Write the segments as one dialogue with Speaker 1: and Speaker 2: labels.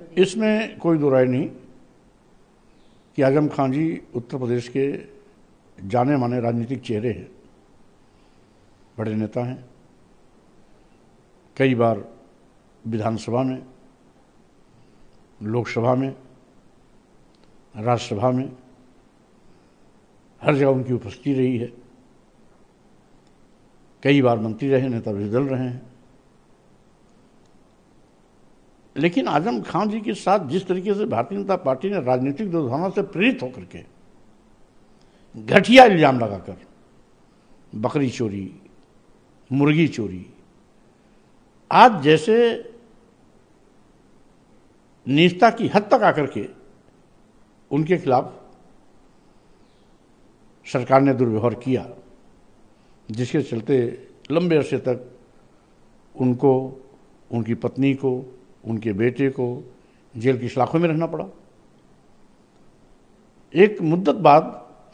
Speaker 1: इसमें कोई दो राय नहीं कि आजम खान जी उत्तर प्रदेश के जाने माने राजनीतिक चेहरे हैं, बड़े नेता हैं। कई बार विधानसभा में, लोकसभा में, राज्यसभा में हर जगह उनकी उपस्थिति रही है। कई बार मंत्री रहे, नेता विरोधी दल रहे हैं। लेकिन आजम खान जी के साथ जिस तरीके से भारतीय जनता पार्टी ने राजनीतिक दुर्भावना से प्रेरित होकर के घटिया इल्जाम लगाकर बकरी चोरी, मुर्गी चोरी, आज जैसे नीचता की हद तक आकर के उनके खिलाफ सरकार ने दुर्व्यवहार किया, जिसके चलते लंबे अरसे तक उनको, उनकी पत्नी को, उनके बेटे को जेल की सलाखों में रहना पड़ा। एक मुद्दत बाद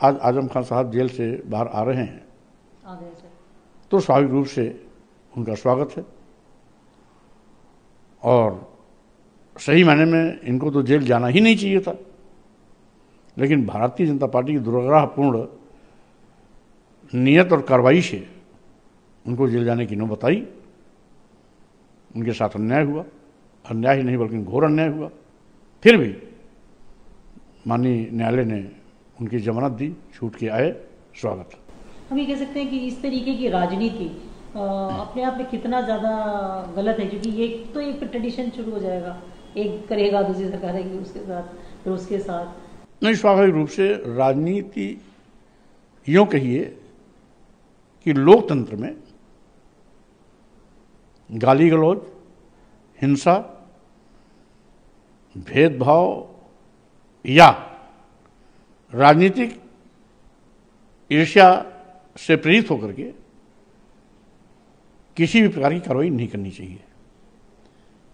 Speaker 1: आज आजम खान साहब जेल से बाहर आ रहे हैं, तो स्वाभाविक रूप से उनका स्वागत है। और सही मायने में इनको तो जेल जाना ही नहीं चाहिए था, लेकिन भारतीय जनता पार्टी की दुर्ग्राहपूर्ण नियत और कार्रवाई से उनको जेल जाने की नौबत आई। उनके साथ अन्याय हुआ, अन्याय ही नहीं बल्कि घोर अन्याय हुआ। फिर भी माननीय न्यायालय ने उनकी जमानत दी, छूट के आए, स्वागत।
Speaker 2: हम ये कह सकते हैं कि इस तरीके की राजनीति अपने आप में कितना ज़्यादा गलत है, क्योंकि ये तो एक ट्रेडिशन शुरू हो जाएगा, एक करेगा दूसरी सरकार आएगी उसके साथ, फिर उसके साथ।
Speaker 1: नहीं, स्वाभाविक रूप से राजनीति, यूँ कहिए कि लोकतंत्र में गाली गलौज, हिंसा, भेदभाव या राजनीतिक ईर्ष्या से प्रेरित होकर के किसी भी प्रकार की कार्रवाई नहीं करनी चाहिए।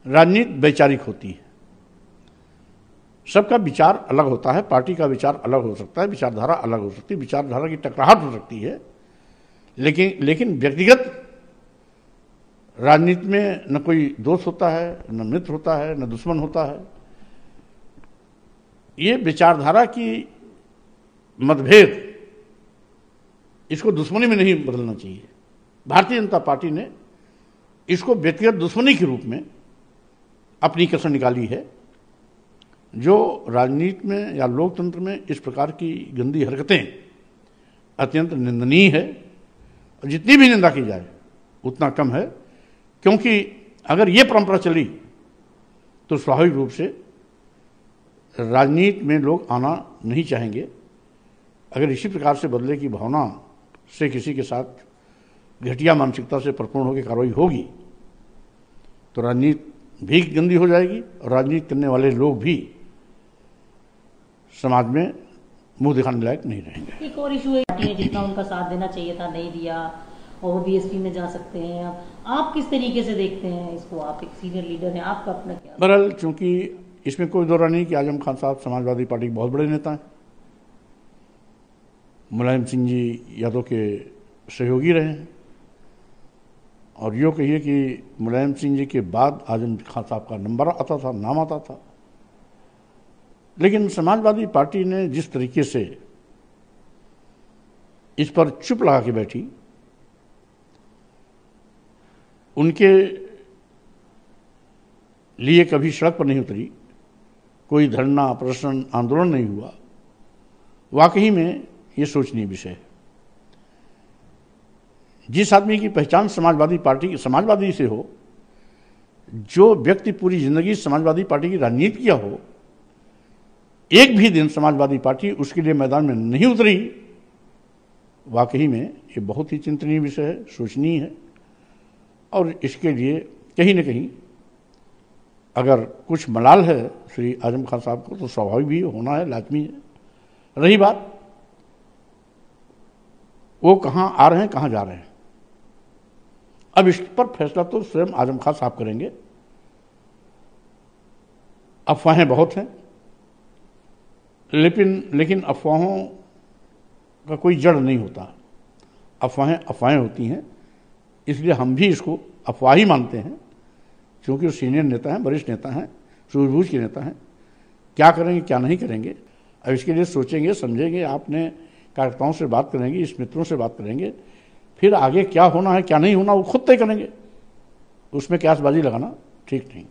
Speaker 1: राजनीति वैचारिक होती है, सबका विचार अलग होता है, पार्टी का विचार अलग हो सकता है, विचारधारा अलग हो सकती है, विचारधारा की टकराहट हो सकती है, लेकिन व्यक्तिगत राजनीति में न कोई दोस्त होता है, न मित्र होता है, न दुश्मन होता है। ये विचारधारा की मतभेद, इसको दुश्मनी में नहीं बदलना चाहिए। भारतीय जनता पार्टी ने इसको व्यक्तिगत दुश्मनी के रूप में अपनी कसर निकाली है। जो राजनीति में या लोकतंत्र में इस प्रकार की गंदी हरकतें अत्यंत निंदनीय है, और जितनी भी निंदा की जाए उतना कम है, क्योंकि अगर ये परंपरा चली तो स्वाभाविक रूप से राजनीति में लोग आना नहीं चाहेंगे। अगर इसी प्रकार से बदले की भावना से किसी के साथ घटिया मानसिकता से परिपूर्ण होकर कार्रवाई होगी तो राजनीति भी गंदी हो जाएगी, और राजनीति करने वाले लोग भी समाज में मुंह दिखाने लायक नहीं रहेंगे।
Speaker 2: एक और इशू है, पार्टी ने जितना उनका साथ देना चाहिए था नहीं दिया, और वो बीएसपी में जा सकते हैं। आप किस तरीके से देखते हैं इसको? आप एक सीनियर लीडर हैं, आपका अपना क्या?
Speaker 1: बहरहाल, चूंकि इसमें कोई दौरा नहीं कि आजम खान साहब समाजवादी पार्टी के बहुत बड़े नेता हैं, मुलायम सिंह जी यादव के सहयोगी रहे हैं, और यूँ कहिए कि मुलायम सिंह जी के बाद आजम खान साहब का नंबर आता था, नाम आता था। लेकिन समाजवादी पार्टी ने जिस तरीके से इस पर चुप लगा के बैठी, उनके लिए कभी सड़क पर नहीं उतरी, कोई धरना, प्रदर्शन, आंदोलन नहीं हुआ, वाकई में ये सोचनीय विषय है। जिस आदमी की पहचान समाजवादी पार्टी, समाजवादी से हो, जो व्यक्ति पूरी जिंदगी समाजवादी पार्टी की राजनीति किया हो, एक भी दिन समाजवादी पार्टी उसके लिए मैदान में नहीं उतरी, वाकई में ये बहुत ही चिंतनीय विषय है, सोचनीय है। और इसके लिए कहीं न कहीं अगर कुछ मलाल है श्री आजम खान साहब को, तो स्वाभाविक भी होना है, लाजमी है। रही बात वो कहाँ आ रहे हैं, कहाँ जा रहे हैं, अब इस पर फैसला तो स्वयं आजम खान साहब करेंगे। अफवाहें बहुत हैं, लेकिन अफवाहों का कोई जड़ नहीं होता। अफवाहें होती हैं, इसलिए हम भी इसको अफवाह ही मानते हैं, क्योंकि वो सीनियर नेता हैं, वरिष्ठ नेता हैं, सूझबूझ के नेता हैं, क्या करेंगे क्या नहीं करेंगे अब इसके लिए सोचेंगे, समझेंगे, आपने कार्यकर्ताओं से बात करेंगे, इस मित्रों से बात करेंगे, फिर आगे क्या होना है क्या नहीं होना वो खुद तय करेंगे। उसमें क्यासबाजी लगाना ठीक नहीं।